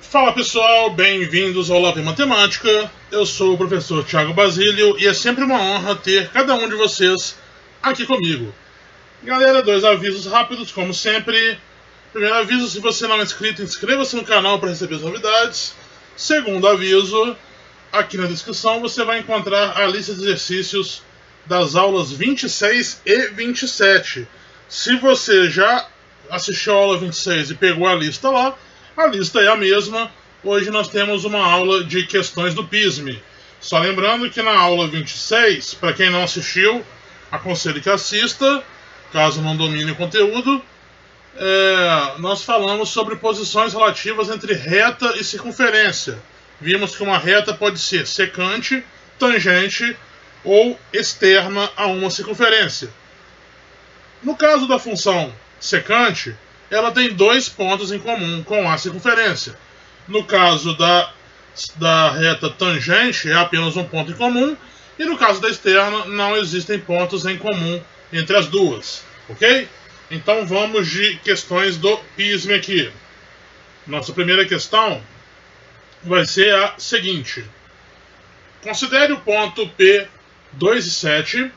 Fala pessoal, bem-vindos ao Lab Matemática. Eu sou o professor Thiago Basílio e é sempre uma honra ter cada um de vocês aqui comigo. Galera, dois avisos rápidos, como sempre. Primeiro aviso, se você não é inscrito, inscreva-se no canal para receber as novidades. Segundo aviso, aqui na descrição você vai encontrar a lista de exercícios das aulas 26 e 27. Se você já assistiu a aula 26 e pegou a lista lá, a lista é a mesma. Hoje nós temos uma aula de questões do PISME. Só lembrando que na aula 26, para quem não assistiu, aconselho que assista, caso não domine o conteúdo. Nós falamos sobre posições relativas entre reta e circunferência. Vimos que uma reta pode ser secante, tangente ou externa a uma circunferência. No caso da função secante, ela tem dois pontos em comum com a circunferência. No caso da reta tangente, é apenas um ponto em comum. E no caso da externa, não existem pontos em comum entre as duas. Ok? Então vamos de questões do PISME aqui. Nossa primeira questão vai ser a seguinte. Considere o ponto P 2 e 7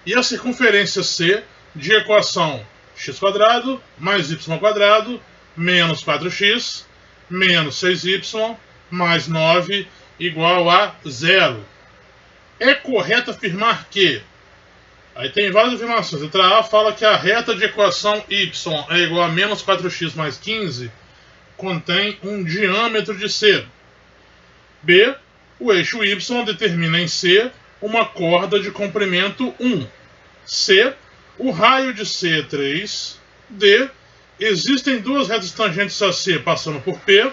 e a circunferência C de equação x² mais y² menos 4x menos 6y mais 9 igual a 0. É correto afirmar que... Aí tem várias afirmações. Letra A fala que a reta de equação y é igual a menos 4x mais 15 contém um diâmetro de C. B, o eixo y determina em C uma corda de comprimento 1. C, o raio de C é 3. D, existem duas retas tangentes a C passando por P.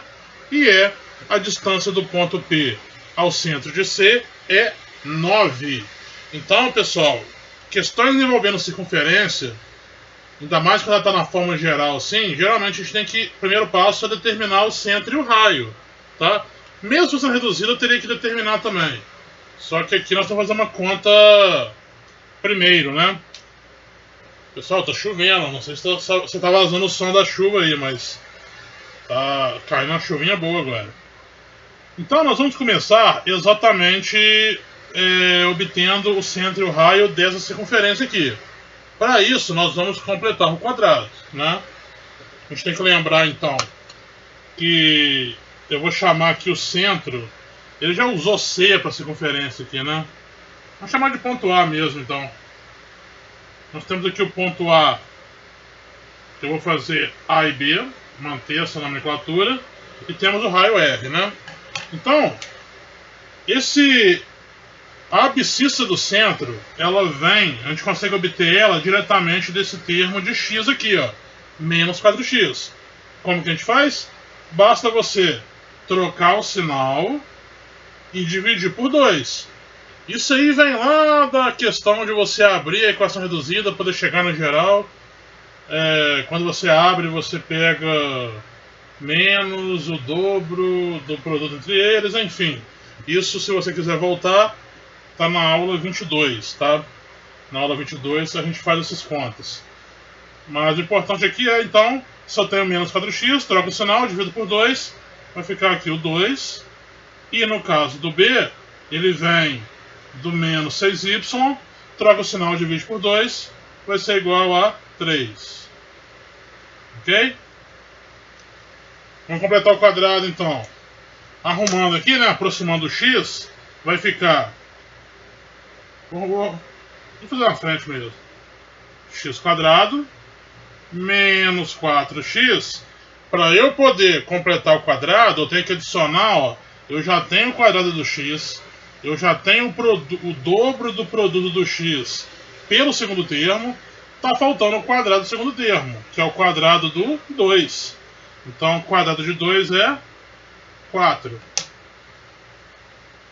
E E, a distância do ponto P ao centro de C é 9. Então, pessoal, questões envolvendo circunferência, ainda mais quando ela está na forma geral assim, geralmente a gente tem que, primeiro passo é determinar o centro e o raio, tá? Mesmo sendo reduzida, eu teria que determinar também. Só que aqui nós vamos fazer uma conta primeiro, né? Pessoal, tá chovendo, não sei se você tá vazando o som da chuva aí, mas tá caindo uma chuvinha boa agora. Então nós vamos começar exatamente obtendo o centro e o raio dessa circunferência aqui. Para isso, nós vamos completar o quadrado, né? A gente tem que lembrar, então, que eu vou chamar aqui o centro. Ele já usou C para circunferência aqui, né? Vamos chamar de ponto A mesmo, então. Nós temos aqui o ponto A. Eu vou fazer A e B, manter essa nomenclatura. E temos o raio R, né? Então, a abscissa do centro, ela vem, a gente consegue obter ela diretamente desse termo de x aqui, ó, menos 4x. Como que a gente faz? Basta você trocar o sinal e dividir por 2. Isso aí vem lá da questão de você abrir a equação reduzida para poder chegar no geral. Quando você abre, você pega menos o dobro do produto entre eles, enfim. Isso, se você quiser voltar, está na aula 22, tá? Na aula 22 a gente faz essas contas. Mas o importante aqui é, então, só tenho menos 4x, troco o sinal, divido por 2, vai ficar aqui o 2. E no caso do B, ele vem do menos 6y, troca o sinal, divide por 2, vai ser igual a 3. Ok? Vamos completar o quadrado, então. Arrumando aqui, né, aproximando o x, vai ficar... Vou fazer na frente mesmo. X² menos 4x. Para eu poder completar o quadrado, eu tenho que adicionar, ó, eu já tenho o quadrado do x, eu já tenho o dobro do produto do x pelo segundo termo, está faltando o quadrado do segundo termo, que é o quadrado do 2. Então, o quadrado de 2 é 4.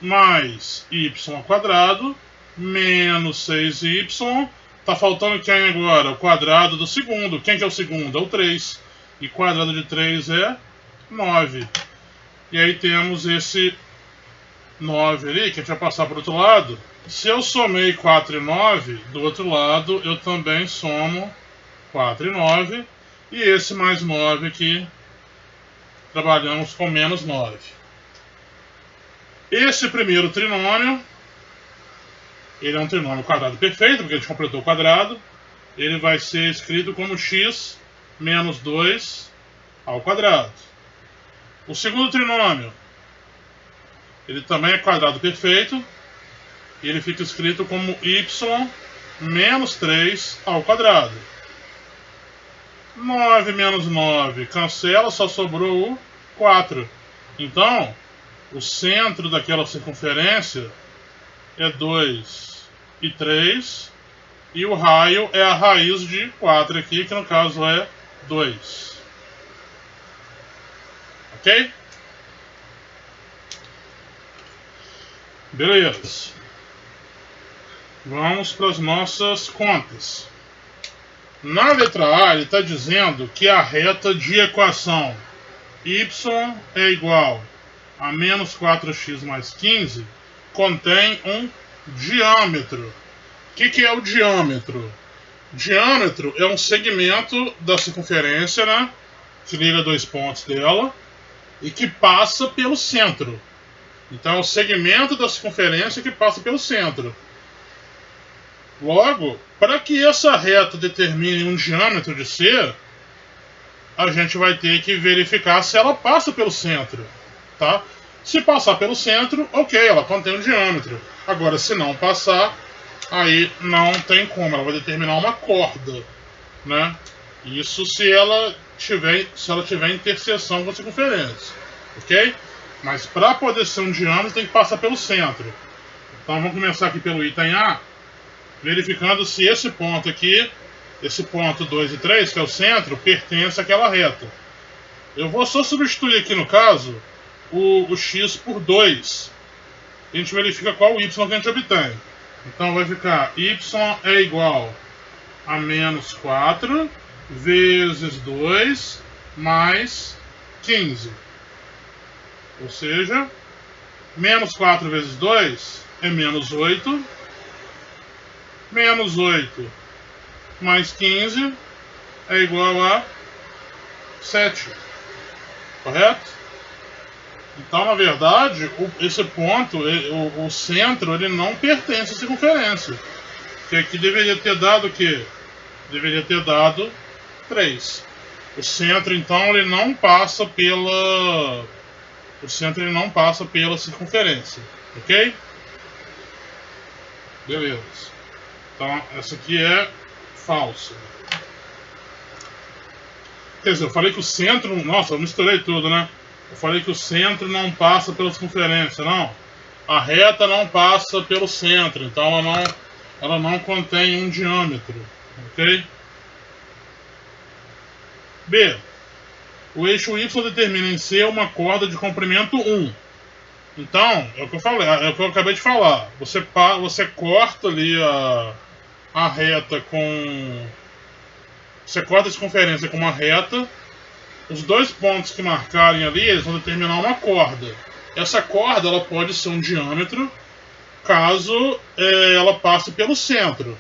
Mais y² menos 6y. Está faltando quem agora? O quadrado do segundo. Quem que é o segundo? É o 3. E quadrado de 3 é 9. E aí temos esse 9 ali, que a gente vai passar para o outro lado. Se eu somei 4 e 9, do outro lado eu também somo 4 e 9. E esse mais 9 aqui trabalhamos com menos 9. Esse primeiro trinômio, ele é um trinômio quadrado perfeito, porque a gente completou o quadrado. Ele vai ser escrito como x menos 2 ao quadrado. O segundo trinômio, ele também é quadrado perfeito. E ele fica escrito como y menos 3 ao quadrado. 9 menos 9 cancela, só sobrou o 4. Então, o centro daquela circunferência é 2 e 3. E o raio é a raiz de 4 aqui, que no caso é 2. Ok? Beleza. Vamos para as nossas contas. Na letra A, ele está dizendo que a reta de equação y é igual a menos 4x mais 15 contém um diâmetro. O que é o diâmetro? Diâmetro é um segmento da circunferência, né, que liga dois pontos dela e que passa pelo centro. Então é o segmento da circunferência que passa pelo centro. Logo, para que essa reta determine um diâmetro de ser, a gente vai ter que verificar se ela passa pelo centro, tá? Se passar pelo centro, ok, ela contém um diâmetro. Agora, se não passar, aí não tem como, ela vai determinar uma corda, né? Isso se ela tiver interseção com a circunferência, ok? Mas para poder ser um diâmetro tem que passar pelo centro. Então vamos começar aqui pelo item A, verificando se esse ponto aqui, esse ponto 2 e 3, que é o centro, pertence àquela reta. Eu vou só substituir aqui no caso o x por 2. A gente verifica qual y que a gente obtém. Então vai ficar y é igual a menos 4 vezes 2 mais 15. Ou seja, menos 4 vezes 2 é menos 8. Menos 8 mais 15 é igual a 7. Correto? Então, na verdade, esse ponto, o centro, ele não pertence à circunferência. Que aqui deveria ter dado o quê? Deveria ter dado 3. O centro, então, ele não passa pela... O centro, ele não passa pela circunferência. Ok? Beleza. Então, essa aqui é falsa. Quer dizer, eu falei que o centro... Nossa, eu misturei tudo, né? Eu falei que o centro não passa pela circunferência, não. A reta não passa pelo centro, então ela não contém um diâmetro, ok? B. O eixo Y determina em C uma corda de comprimento 1. Então, é o que eu falei, é o que eu acabei de falar. Você corta ali a reta com... Você corta a circunferência com uma reta. Os dois pontos que marcarem ali, eles vão determinar uma corda. Essa corda, ela pode ser um diâmetro, caso ela passe pelo centro.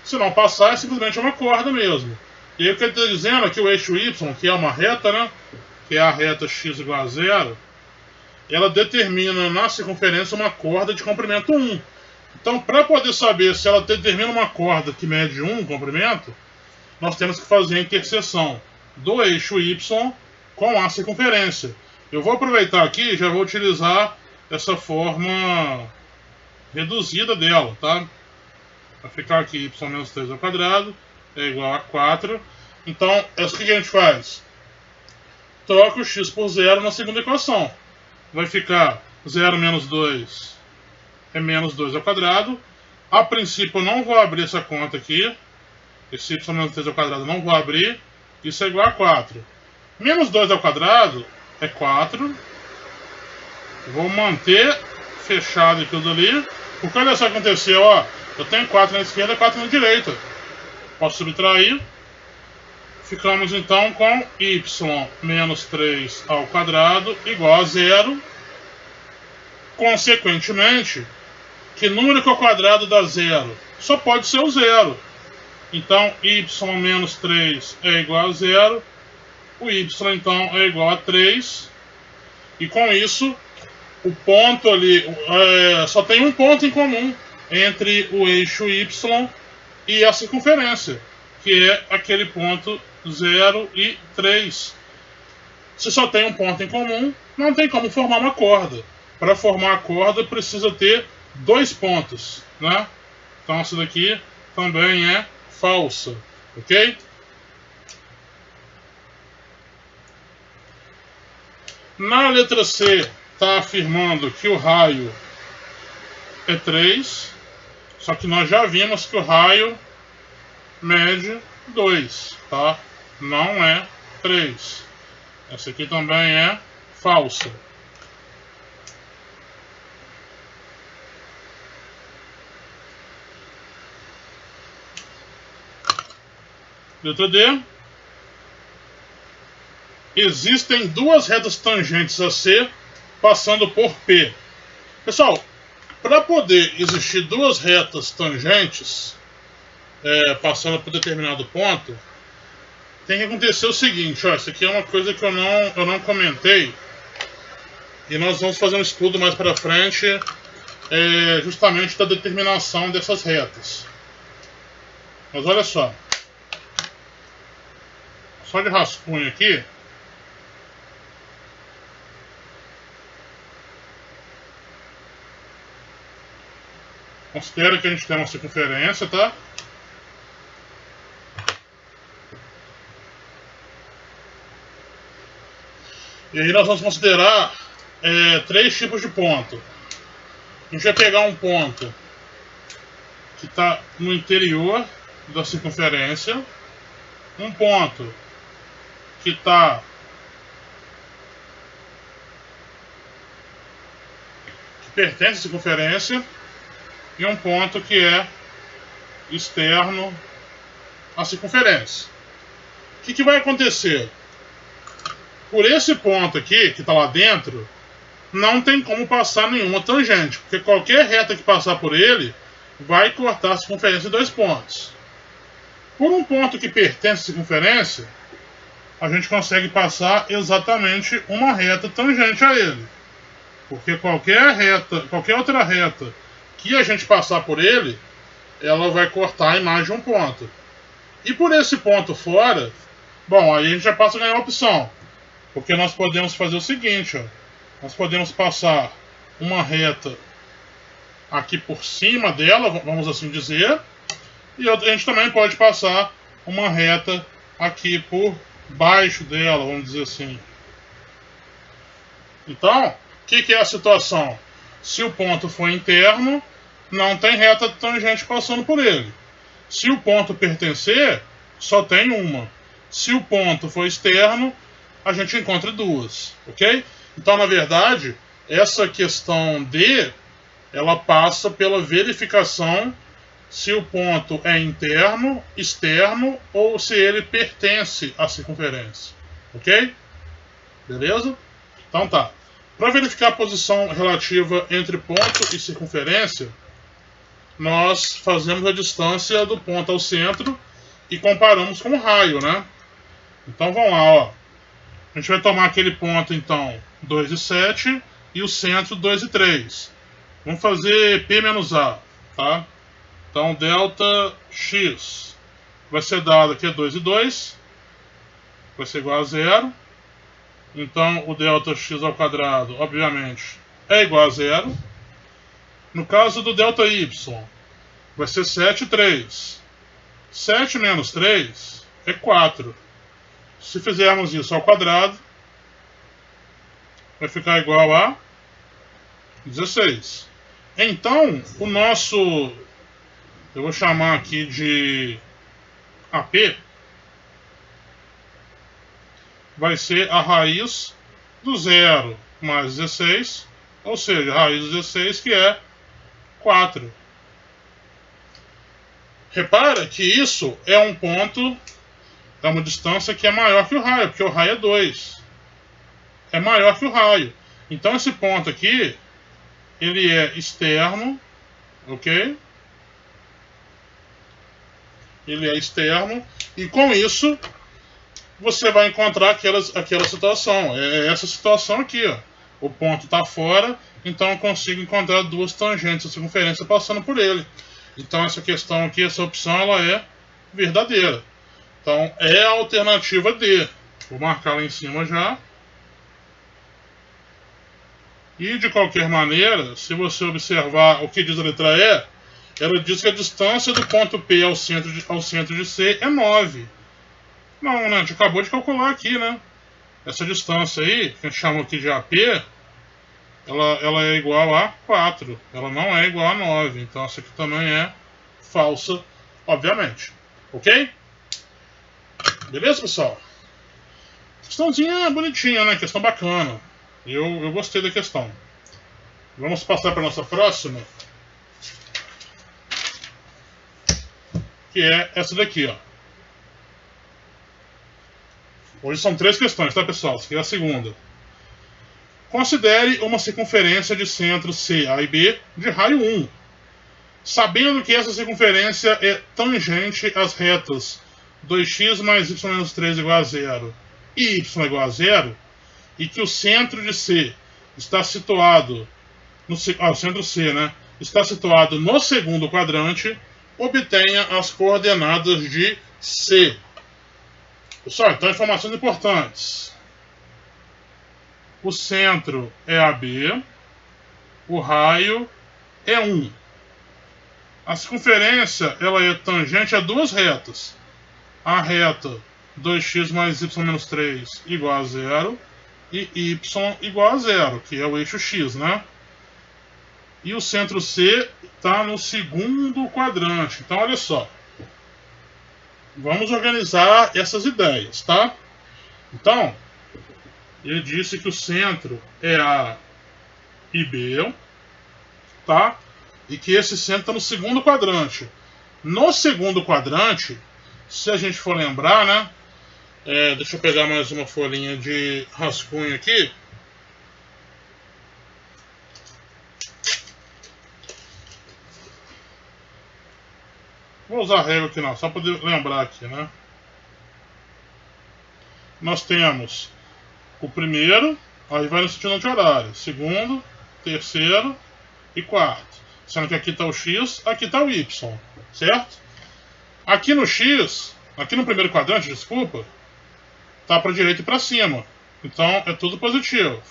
Se não passar, é simplesmente uma corda mesmo. E aí o que ele está dizendo é que o eixo Y, que é uma reta, né, que é a reta x igual a 0, ela determina na circunferência uma corda de comprimento 1. Então, para poder saber se ela determina uma corda que mede 1 comprimento, nós temos que fazer a interseção do eixo Y com a circunferência. Eu vou aproveitar aqui e já vou utilizar essa forma reduzida dela, tá? Vai ficar aqui y menos 3 ao quadrado é igual a 4. Então, o que a gente faz? Troca o x por 0 na segunda equação. Vai ficar 0 menos 2 é menos 2 ao quadrado. A princípio eu não vou abrir essa conta aqui. Esse y menos 3 ao quadrado eu não vou abrir. Isso é igual a 4. Menos 2 ao quadrado é 4. Vou manter fechado aquilo ali. Porque olha só o que aconteceu, ó. Eu tenho 4 na esquerda e 4 na direita. Posso subtrair. Ficamos então com y menos 3 ao quadrado igual a 0. Consequentemente, que número que ao quadrado dá 0? Só pode ser o 0. Então, y menos 3 é igual a 0. o y então é igual a 3, e com isso o ponto ali, só tem um ponto em comum entre o eixo y e a circunferência, que é aquele ponto 0 e 3. Se só tem um ponto em comum, não tem como formar uma corda. Para formar a corda precisa ter dois pontos, né? Então essa daqui também é falsa, ok? Na letra C está afirmando que o raio é 3, só que nós já vimos que o raio mede 2, tá? Não é 3. Essa aqui também é falsa. Letra D. Existem duas retas tangentes a C passando por P. Pessoal, para poder existir duas retas tangentes passando por determinado ponto, tem que acontecer o seguinte, ó, isso aqui é uma coisa que eu não comentei, e nós vamos fazer um estudo mais para frente, justamente da determinação dessas retas. Mas olha só de rascunho aqui, considera que a gente tem uma circunferência, tá? E aí nós vamos considerar três tipos de ponto. A gente vai pegar um ponto que está no interior da circunferência, um ponto que está pertence à circunferência e um ponto que é externo à circunferência. O que vai acontecer? Por esse ponto aqui, que está lá dentro, não tem como passar nenhuma tangente, porque qualquer reta que passar por ele vai cortar a circunferência em dois pontos. Por um ponto que pertence à circunferência, a gente consegue passar exatamente uma reta tangente a ele. Porque qualquer outra reta que a gente passar por ele, ela vai cortar em mais de um ponto. E por esse ponto fora, bom, aí a gente já passa a ganhar uma opção. Porque nós podemos fazer o seguinte, ó, nós podemos passar uma reta aqui por cima dela, vamos assim dizer, e a gente também pode passar uma reta aqui por baixo dela, vamos dizer assim. Então, o que é a situação? Se o ponto for interno, não tem reta tangente passando por ele. Se o ponto pertencer, só tem uma. Se o ponto for externo, a gente encontra duas, ok? Então, na verdade, essa questão D, ela passa pela verificação se o ponto é interno, externo ou se ele pertence à circunferência, ok? Beleza? Então tá. Para verificar a posição relativa entre ponto e circunferência, nós fazemos a distância do ponto ao centro e comparamos com o raio, né? Então vamos lá, ó. A gente vai tomar aquele ponto, então, 2 e 7 e o centro 2 e 3. Vamos fazer P menos A, tá? Então, delta x vai ser dado aqui 2 e 2, vai ser igual a 0. Então, o delta x ao quadrado, obviamente, é igual a 0. No caso do delta y, vai ser 7 e 3. 7 menos 3 é 4. Se fizermos isso ao quadrado, vai ficar igual a 16. Então, o nosso, eu vou chamar aqui de AP, vai ser a raiz do 0 mais 16, ou seja, a raiz do 16, que é 4. Repara que isso é um ponto, é uma distância que é maior que o raio, porque o raio é 2. É maior que o raio. Então esse ponto aqui, ele é externo, ok? Ele é externo, e com isso você vai encontrar aquela situação. É essa situação aqui, ó. O ponto está fora, então eu consigo encontrar duas tangentes de circunferência passando por ele. Então essa questão aqui, essa opção, ela é verdadeira. Então é a alternativa D. Vou marcar lá em cima já. E de qualquer maneira, se você observar o que diz a letra E, ela diz que a distância do ponto P ao centro de C é 9. Não, né? A gente acabou de calcular aqui, né? Essa distância aí, que a gente chama aqui de AP, ela é igual a 4. Ela não é igual a 9. Então essa aqui também é falsa, obviamente. Ok? Beleza, pessoal? Questãozinha bonitinha, né? Questão bacana. Eu gostei da questão. Vamos passar para a nossa próxima. Que é essa daqui, ó. Hoje são 3 questões, tá, pessoal? Essa aqui é a segunda. Considere uma circunferência de centro C, A e B de raio 1. Sabendo que essa circunferência é tangente às retas 2x mais y menos 3 igual a 0 e y igual a 0, e que o centro de C está situado no centro C, né? Está situado no segundo quadrante, obtenha as coordenadas de C. Pessoal, então informações importantes. O centro é AB, o raio é 1. A circunferência ela é tangente a duas retas. A reta 2x mais y menos 3 igual a 0 e y igual a 0, que é o eixo x, né? E o centro C está no segundo quadrante. Então, olha só. Vamos organizar essas ideias, tá? Então, ele disse que o centro é A e B, tá? E que esse centro está no segundo quadrante. No segundo quadrante, se a gente for lembrar, né? Deixa eu pegar mais uma folhinha de rascunho aqui. Vou usar a régua aqui não, só para lembrar aqui, né? Nós temos o primeiro, aí vai no sentido anti-horário. Segundo, terceiro e quarto. Sendo que aqui está o x, aqui está o y, certo? Aqui no x, aqui no primeiro quadrante, desculpa, está para a direita e para cima. Então é tudo positivo.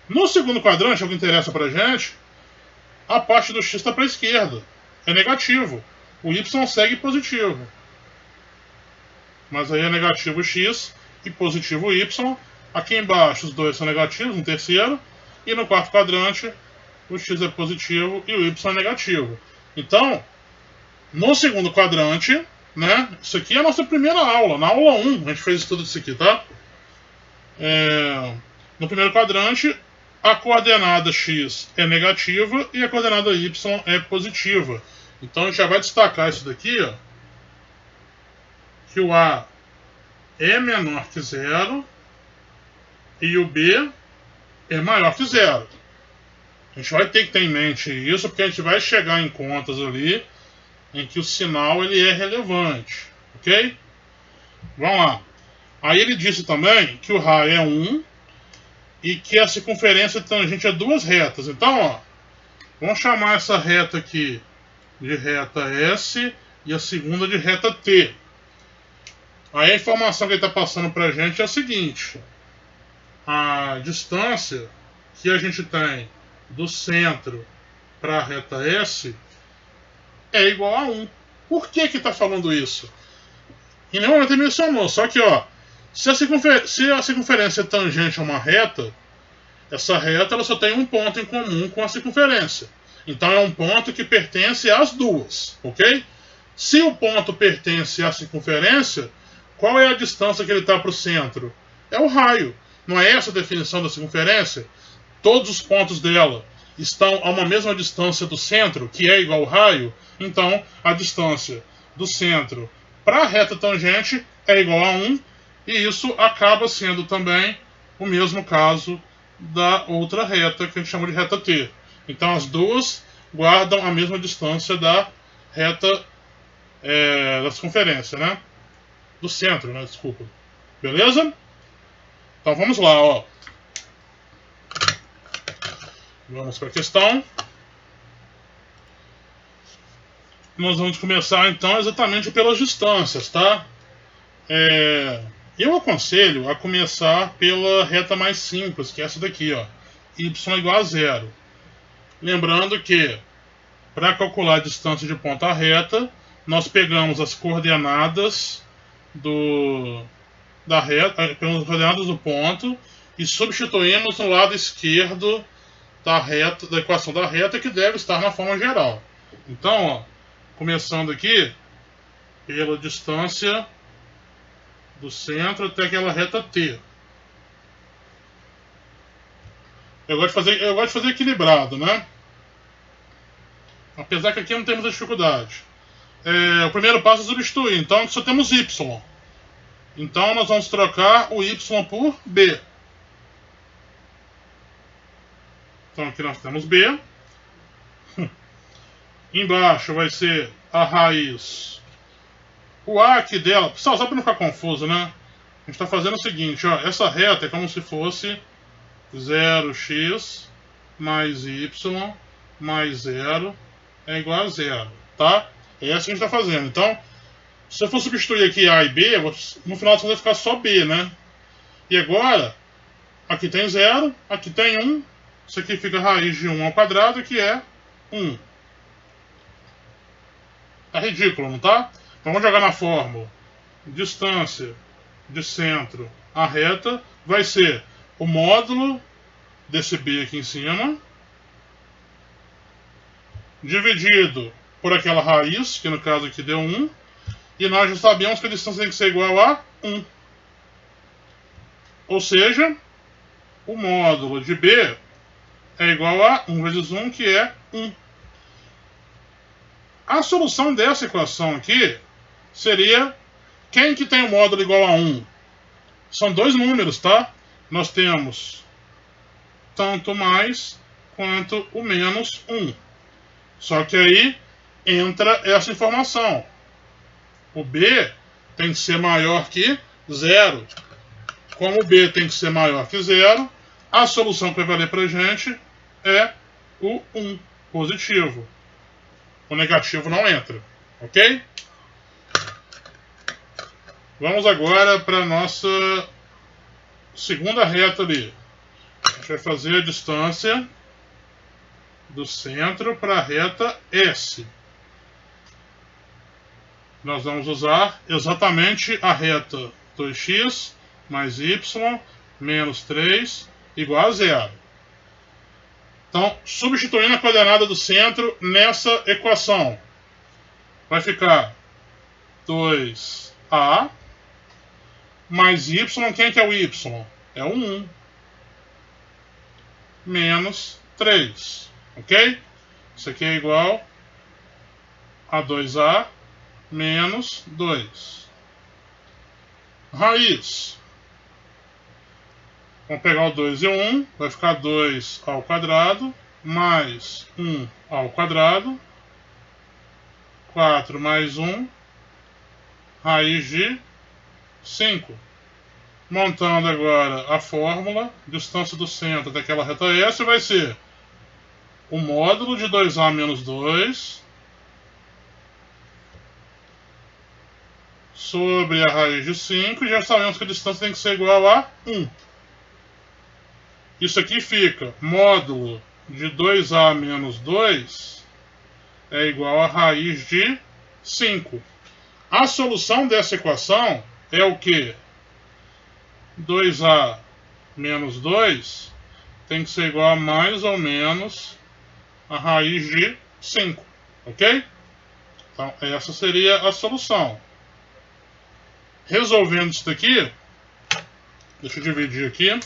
No segundo quadrante, é o que interessa para a gente, a parte do x está para a esquerda. É negativo. O y segue positivo. Mas aí é negativo x e positivo y. Aqui embaixo os dois são negativos, no terceiro. E no quarto quadrante, o x é positivo e o y é negativo. Então, no segundo quadrante, né? Isso aqui é a nossa primeira aula. Na aula 1, a gente fez tudo isso aqui, tá? No primeiro quadrante, a coordenada x é negativa e a coordenada y é positiva. Então a gente já vai destacar isso daqui, ó, que o A é menor que 0 e o B é maior que 0. A gente vai ter que ter em mente isso, porque a gente vai chegar em contas ali em que o sinal ele é relevante, ok? Vamos lá. Aí ele disse também que o raio é 1 e que a circunferência é tangente a duas retas. Então, ó, vamos chamar essa reta aqui de reta S e a segunda de reta T. Aí a informação que ele está passando para a gente é a seguinte: a distância que a gente tem do centro para a reta S é igual a 1. Por que está falando isso? Em nenhum momento ele mencionou, só que ó, se a circunferência é tangente a uma reta, essa reta ela só tem um ponto em comum com a circunferência. Então é um ponto que pertence às duas, ok? Se o ponto pertence à circunferência, qual é a distância que ele está para o centro? É o raio. Não é essa a definição da circunferência? Todos os pontos dela estão a uma mesma distância do centro, que é igual ao raio. Então a distância do centro para a reta tangente é igual a 1, e isso acaba sendo também o mesmo caso da outra reta, que a gente chama de reta T. Então as duas guardam a mesma distância da reta da circunferência, né? Do centro, né? Desculpa. Beleza? Então vamos lá, ó. Vamos para a questão. Nós vamos começar então exatamente pelas distâncias, tá? Eu aconselho a começar pela reta mais simples, que é essa daqui, ó. Y igual a 0. Lembrando que, para calcular a distância de ponta à reta, nós pegamos as coordenadas da reta, pegamos as coordenadas do ponto e substituímos no lado esquerdo da reta, da equação da reta, que deve estar na forma geral. Então, ó, começando aqui pela distância do centro até aquela reta T. Eu gosto de fazer equilibrado, né? Apesar que aqui não temos dificuldade. O primeiro passo é substituir. Então só temos Y. Então nós vamos trocar o Y por B. Então aqui nós temos B. Embaixo vai ser a raiz. O A aqui dela, pessoal, só para não ficar confuso, né? A gente está fazendo o seguinte, ó. Essa reta é como se fosse 0x mais y mais 0 é igual a 0, tá? É essa que a gente está fazendo. Então, se eu for substituir aqui A e B, no final vai ficar só B, né? E agora, aqui tem 0, aqui tem 1. Isso aqui fica a raiz de 1 ao quadrado, que é 1. Tá ridículo, não tá? Então vamos jogar na fórmula. Distância de centro à reta vai ser o módulo desse B aqui em cima, dividido por aquela raiz, que no caso aqui deu 1, e nós já sabemos que a distância tem que ser igual a 1. Ou seja, o módulo de B é igual a 1 vezes 1, que é 1. A solução dessa equação aqui seria, quem que tem o módulo igual a 1? São dois números, tá? Nós temos tanto mais quanto o menos 1. Só que aí entra essa informação. O B tem que ser maior que 0. Como o B tem que ser maior que 0, a solução que vai valer para a gente é o 1, positivo. O negativo não entra, ok? Vamos agora para a nossa segunda reta ali. A gente vai fazer a distância do centro para a reta S. Nós vamos usar exatamente a reta 2x mais y menos 3 igual a 0. Então, substituindo a coordenada do centro nessa equação, vai ficar 2a mais y. Quem que é o y? É o 1 menos 3. Ok? Isso aqui é igual a 2a menos 2. Raiz. Vamos pegar o 2 e o 1. Vai ficar 2 ao quadrado mais 1 ao quadrado. 4 mais 1. Raiz de 5. Montando agora a fórmula, distância do centro daquela reta S vai ser o módulo de 2a menos 2 sobre a raiz de 5, e já sabemos que a distância tem que ser igual a 1. Isso aqui fica módulo de 2a menos 2 é igual a raiz de 5. A solução dessa equação é o que? 2a menos 2 tem que ser igual a mais ou menos a raiz de 5, ok? Então, essa seria a solução. Resolvendo isso daqui, deixa eu dividir aqui.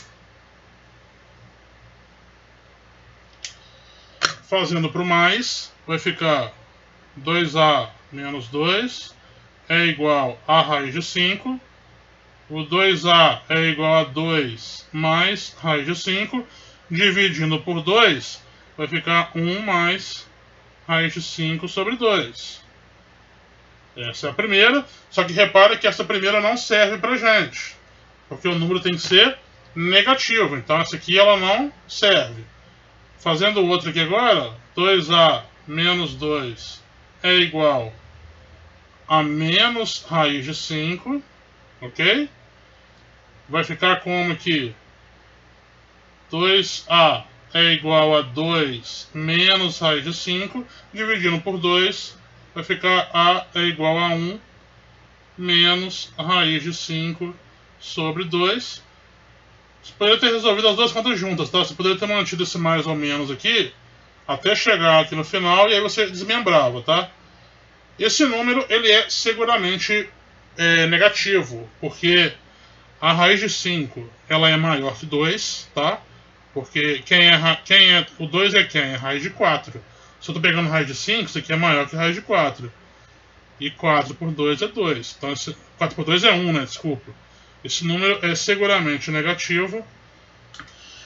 Fazendo para o mais, vai ficar 2a menos 2 é igual a raiz de 5. O 2a é igual a 2 mais raiz de 5. Dividindo por 2, vai ficar 1 mais raiz de 5 sobre 2. Essa é a primeira, só que repare que essa primeira não serve para a gente. porque o número tem que ser negativo. Então essa aqui ela não serve. Fazendo o outro aqui agora, 2a menos 2 é igual a menos raiz de 5, ok? Vai ficar como que 2a é igual a 2 menos raiz de 5, dividindo por 2, vai ficar a é igual a 1 menos raiz de 5 sobre 2. Você poderia ter resolvido as duas contas juntas, tá? Você poderia ter mantido esse mais ou menos aqui, até chegar aqui no final, e aí você desmembrava, tá? Esse número, ele é seguramente negativo, porque a raiz de 5, ela é maior que 2, tá? Porque o 2 é quem? É raiz de 4. Se eu estou pegando raiz de 5, isso aqui é maior que raiz de 4. E 4 por 2 é 2. Então, 4 por 2 é 1, né? Desculpa. Esse número é seguramente negativo.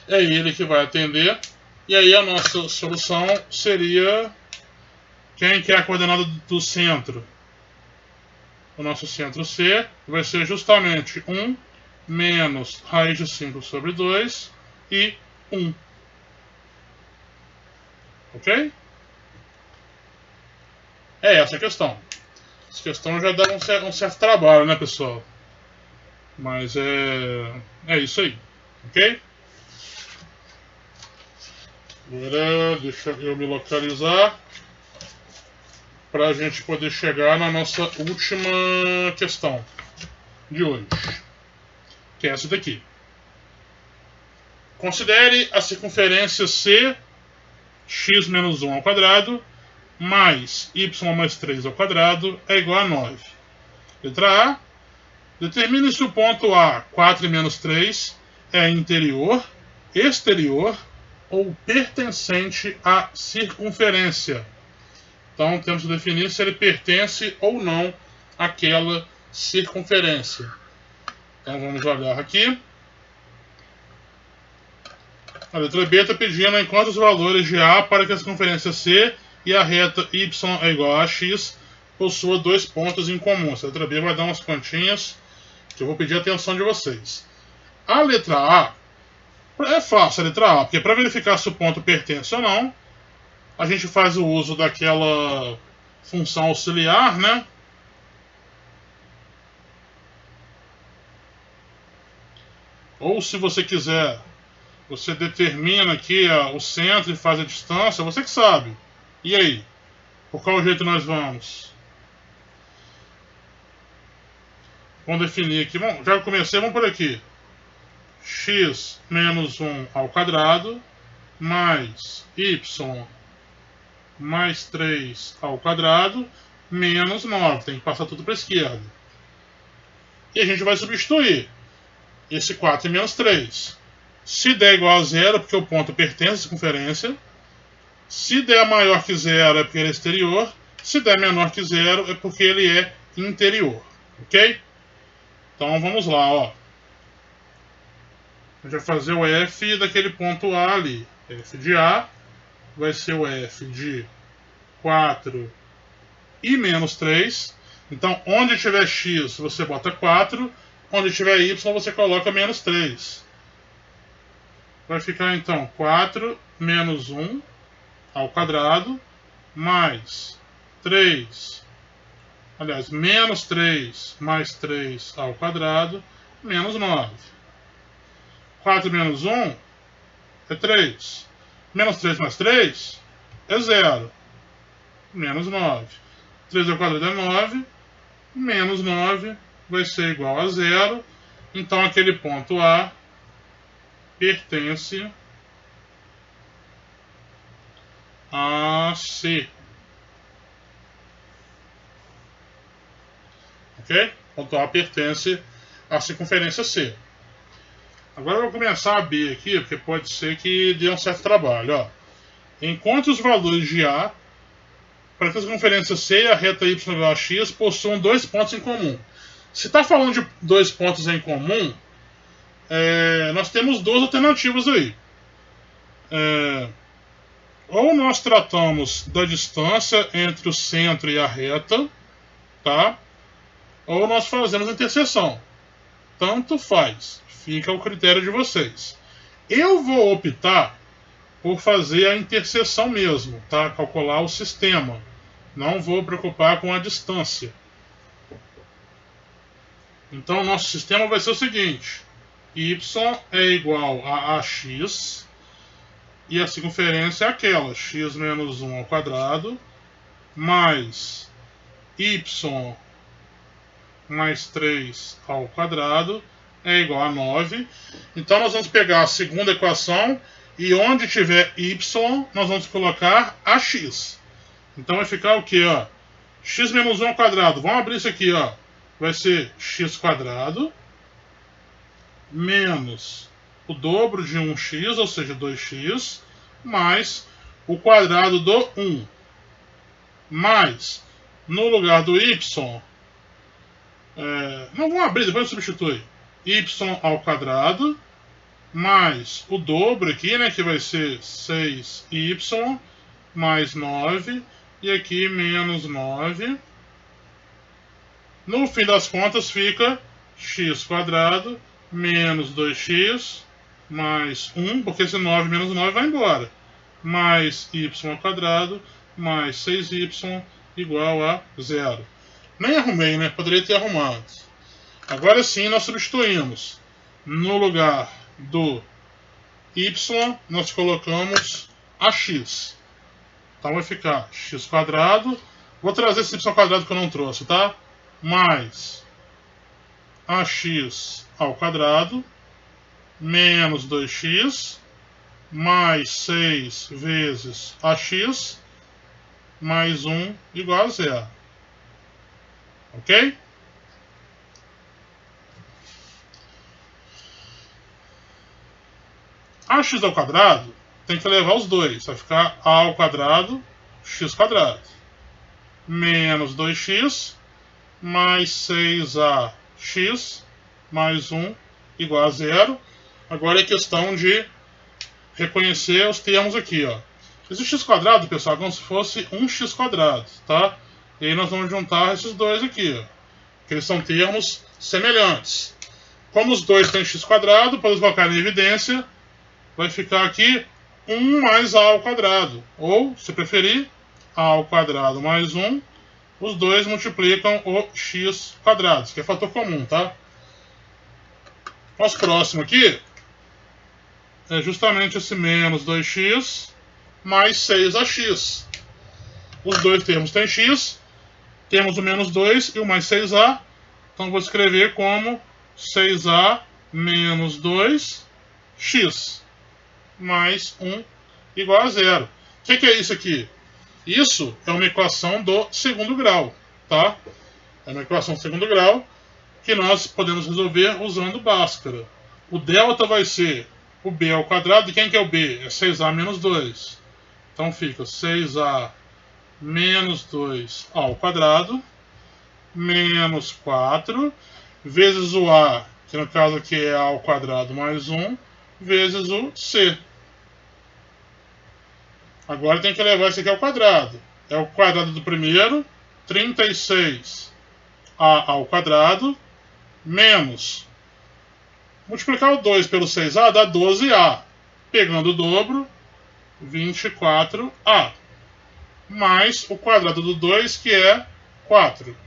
É ele que vai atender. E aí a nossa solução seria... Quem que é a coordenada do centro? O nosso centro C vai ser justamente 1 menos raiz de 5 sobre 2 e 1. Ok? É essa a questão. Essa questão já dá um certo trabalho, né, pessoal? Mas é isso aí. Ok? Agora deixa eu me localizar para a gente poder chegar na nossa última questão de hoje, que é essa daqui. Considere a circunferência C, x menos 1 ao quadrado, mais y mais 3 ao quadrado é igual a 9. Letra A. Determine se o ponto A, 4 e menos 3, é interior, exterior ou pertencente à circunferência. Então temos que definir se ele pertence ou não àquela circunferência. Então vamos olhar aqui. A letra B está pedindo enquanto os valores de A para que a circunferência C e a reta y é igual a x possua 2 pontos em comum. A letra B vai dar umas continhas que eu vou pedir a atenção de vocês. A letra A é fácil, a letra A, porque para verificar se o ponto pertence ou não, a gente faz o uso daquela função auxiliar, né? Ou se você quiser, você determina aqui o centro e faz a distância, você que sabe. E aí? Por qual jeito nós vamos? Vamos definir aqui. Bom, já comecei, vamos por aqui. X menos 1 ao quadrado mais y mais 3 ao quadrado menos 9. Tem que passar tudo para a esquerda. E a gente vai substituir esse 4 e menos 3. Se der igual a zero, é porque o ponto pertence à circunferência. Se der maior que zero, é porque ele é exterior. Se der menor que zero, é porque ele é interior. Ok? Então vamos lá, ó. A gente vai fazer o F daquele ponto A ali. F de A vai ser o F de 4 e menos 3. Então, onde tiver x, você bota 4. Onde tiver y, você coloca menos 3. Vai ficar, então, 4 menos 1 ao quadrado, mais 3. Aliás, menos 3 mais 3 ao quadrado, menos 9. 4 menos 1 é 3. Menos 3 mais 3 é 0. Menos 9. 3 ao quadrado é 9. Menos 9 vai ser igual a 0. Então aquele ponto A pertence a C. Ok? Ponto A pertence à circunferência C. Agora eu vou começar a B aqui, porque pode ser que dê um certo trabalho. Ó. Enquanto os valores de A para que a circunferência C e a reta y igual a x possuam 2 pontos em comum. Se está falando de 2 pontos em comum, nós temos duas alternativas aí. Ou nós tratamos da distância entre o centro e a reta, tá? Ou nós fazemos a interseção. tanto faz. Fica ao critério de vocês. Eu vou optar por fazer a interseção mesmo, tá? Calcular o sistema. Não vou preocupar com a distância. Então, o nosso sistema vai ser o seguinte. Y é igual a AX. E a circunferência é aquela. X menos 1 ao quadrado. Mais Y mais 3 ao quadrado é igual a 9. Então, nós vamos pegar a segunda equação e onde tiver y, nós vamos colocar ax. Então, vai ficar o quê? Ó? X menos 1 ao quadrado. Vamos abrir isso aqui. Ó. Vai ser x quadrado menos o dobro de 1x, ou seja, 2x, mais o quadrado do 1. Mais, no lugar do y, não vamos abrir, depois substitui. Y ao quadrado mais o dobro aqui, né, que vai ser 6y mais 9 e aqui menos 9. No fim das contas fica x quadrado menos 2x mais 1, porque esse 9 menos 9 vai embora, mais y ao quadrado mais 6y igual a 0. Nem arrumei, né? Poderia ter arrumado. Agora sim, nós substituímos. No lugar do y, nós colocamos ax. Então vai ficar x quadrado. Vou trazer esse y quadrado que eu não trouxe, tá? Mais ax ao quadrado menos 2x mais 6 vezes ax mais 1 igual a 0. Ok? Ax ao quadrado tem que levar os dois. Vai ficar a ao quadrado, x quadrado. Menos 2x mais 6ax mais 1 igual a 0. Agora é questão de reconhecer os termos aqui, ó. Esse x quadrado, pessoal, é como se fosse um x quadrado, tá? E aí nós vamos juntar esses dois aqui, ó, que eles são termos semelhantes. Como os dois têm x quadrado, para colocar em evidência, vai ficar aqui 1 mais a ao quadrado. Ou, se preferir, a ao quadrado mais 1. Os dois multiplicam o x quadrado, que é fator comum, tá? Nosso próximo aqui é justamente esse menos 2x mais 6ax. Os dois termos têm x, temos o menos 2 e o mais 6a. Então vou escrever como 6a menos 2x mais 1 igual a 0. O que é isso aqui? Isso é uma equação do segundo grau, tá? É uma equação do segundo grau que nós podemos resolver usando Bhaskara. O delta vai ser o b ao quadrado. E quem que é o b? É 6a menos 2. Então fica 6a menos 2 ao quadrado menos 4 vezes o a, que no caso aqui é a ao quadrado mais 1, vezes o c. Agora tem que levar isso aqui ao quadrado. É o quadrado do primeiro, 36a ao quadrado, menos. Multiplicar o 2 pelo 6a dá 12a. Pegando o dobro, 24a. Mais o quadrado do 2, que é 4.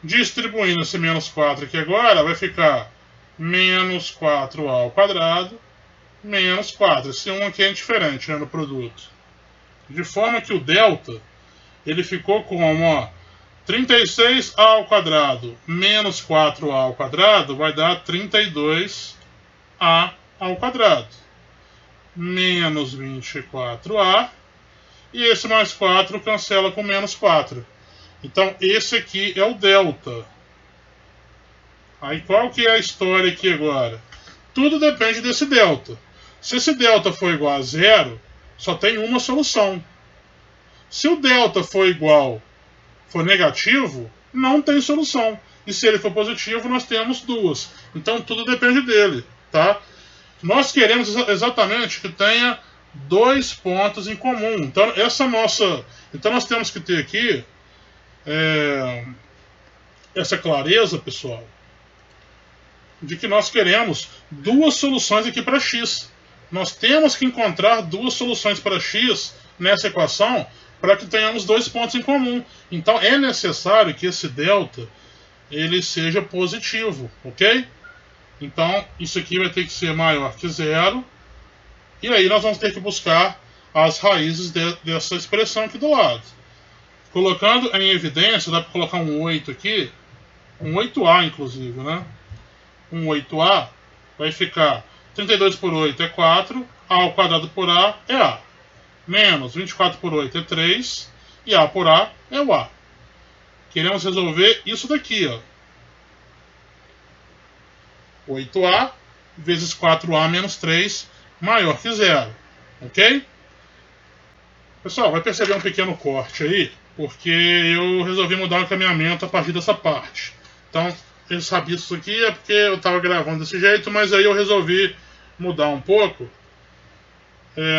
Distribuindo esse menos 4 aqui agora, vai ficar menos 4a ao quadrado, menos 4. Esse 1 aqui é indiferente, né, no produto. De forma que o delta, ele ficou como, ó, 36a ao quadrado menos 4a ao quadrado vai dar 32a ao quadrado. Menos 24a. E esse mais 4 cancela com menos 4. Então, esse aqui é o delta. Aí, qual que é a história aqui agora? Tudo depende desse delta. Se esse delta for igual a 0, só tem uma solução. Se o delta for negativo, não tem solução. E se ele for positivo, nós temos duas. Então, tudo depende dele, tá? Nós queremos exatamente que tenha dois pontos em comum. Então, nós temos que ter aqui essa clareza, pessoal, de que nós queremos duas soluções aqui para x. Nós temos que encontrar duas soluções para x nessa equação para que tenhamos dois pontos em comum. Então é necessário que esse delta ele seja positivo, ok? Então isso aqui vai ter que ser maior que zero. E aí nós vamos ter que buscar as raízes dessa expressão aqui do lado. Colocando em evidência, dá para colocar um 8 aqui, um 8a inclusive, né? Um 8a vai ficar 32 por 8 é 4, a ao quadrado por a é a. Menos 24 por 8 é 3, e a por a é o a. Queremos resolver isso daqui, ó. 8a vezes 4a menos 3 maior que zero, ok? Pessoal, vai perceber um pequeno corte aí, porque eu resolvi mudar o encaminhamento a partir dessa parte. Então, eu sabia isso aqui é porque eu estava gravando desse jeito, mas aí eu resolvi mudar um pouco.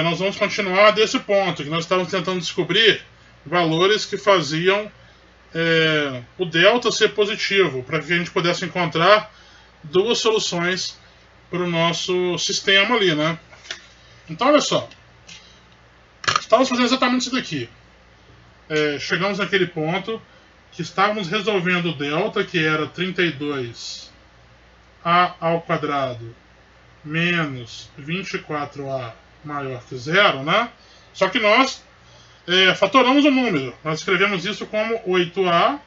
Nós vamos continuar desse ponto, que nós estávamos tentando descobrir valores que faziam o delta ser positivo, para que a gente pudesse encontrar duas soluções para o nosso sistema ali, né? Então, olha só. Estávamos fazendo exatamente isso daqui. Chegamos naquele ponto que estávamos resolvendo o delta, que era 32a ao quadrado menos 24a maior que zero, né? Só que nós fatoramos o número. Nós escrevemos isso como 8a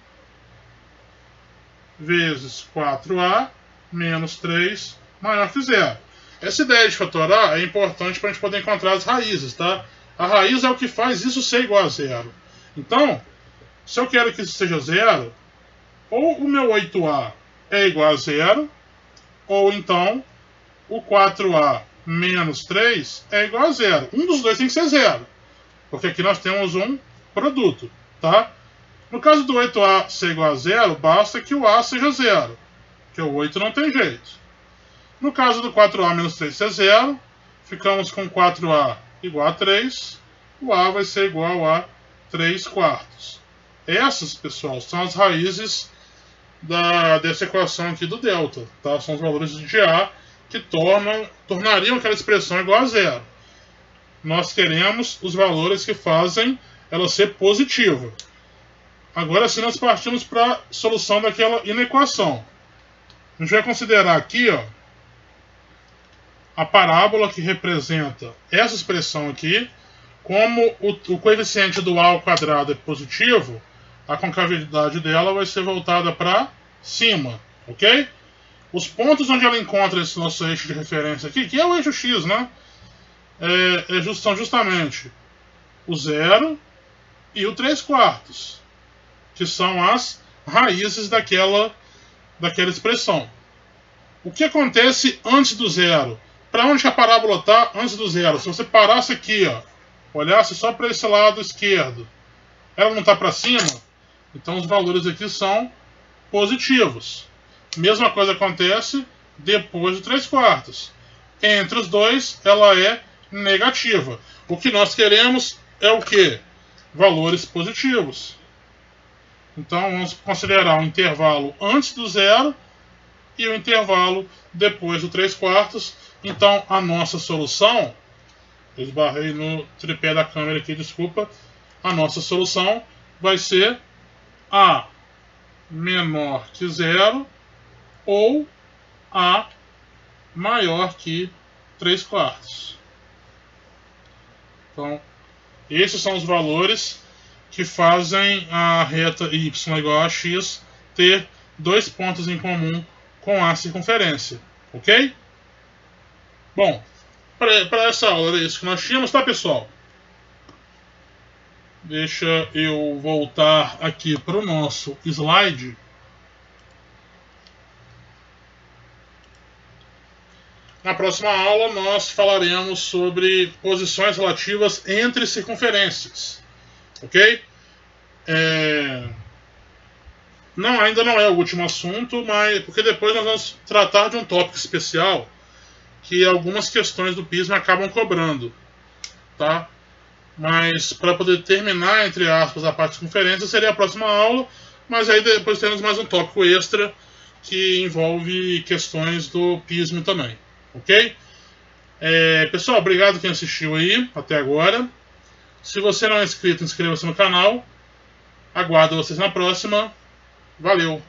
vezes 4a menos 3 maior que zero. Essa ideia de fatorar é importante para a gente poder encontrar as raízes, tá? A raiz é o que faz isso ser igual a zero. Então, se eu quero que isso seja zero, ou o meu 8a é igual a zero, ou então o 4a menos 3 é igual a zero. Um dos dois tem que ser zero, porque aqui nós temos um produto, tá? No caso do 8a ser igual a zero, basta que o a seja zero, porque o 8 não tem jeito. No caso do 4a menos 3 ser zero, ficamos com 4a igual a 3, o a vai ser igual a 3 quartos. Essas, pessoal, são as raízes dessa equação aqui do delta, tá? São os valores de a que tornariam aquela expressão igual a zero. Nós queremos os valores que fazem ela ser positiva. Agora sim nós partimos para a solução daquela inequação. A gente vai considerar aqui, ó, a parábola que representa essa expressão aqui. Como o coeficiente do a ao quadrado é positivo, a concavidade dela vai ser voltada para cima, ok? Os pontos onde ela encontra esse nosso eixo de referência aqui, que é o eixo x, né? São justamente o 0 e o 3 quartos, que são as raízes daquela expressão. O que acontece antes do zero? Para onde a parábola está antes do zero? Se você parasse aqui, ó, olhasse só para esse lado esquerdo, ela não está para cima, então os valores aqui são positivos. Mesma coisa acontece depois do 3 quartos. Entre os dois, ela é negativa. O que nós queremos é o quê? Valores positivos. Então vamos considerar o intervalo antes do zero e o intervalo depois do 3 quartos. Então a nossa solução, eu esbarrei no tripé da câmera aqui, desculpa. A nossa solução vai ser a menor que zero ou a maior que 3 quartos. Então, esses são os valores que fazem a reta y igual a x ter dois pontos em comum com a circunferência, ok? Bom, para essa aula era isso que nós tínhamos, tá, pessoal? Deixa eu voltar aqui para o nosso slide. Na próxima aula nós falaremos sobre posições relativas entre circunferências, ok? Ainda não é o último assunto, mas porque depois nós vamos tratar de um tópico especial que algumas questões do PISM acabam cobrando, tá? Mas para poder terminar, entre aspas, a parte de circunferência seria a próxima aula, mas aí depois temos mais um tópico extra que envolve questões do pismo também, ok? Pessoal, obrigado quem assistiu aí até agora. Se você não é inscrito, inscreva-se no canal. Aguardo vocês na próxima. Valeu!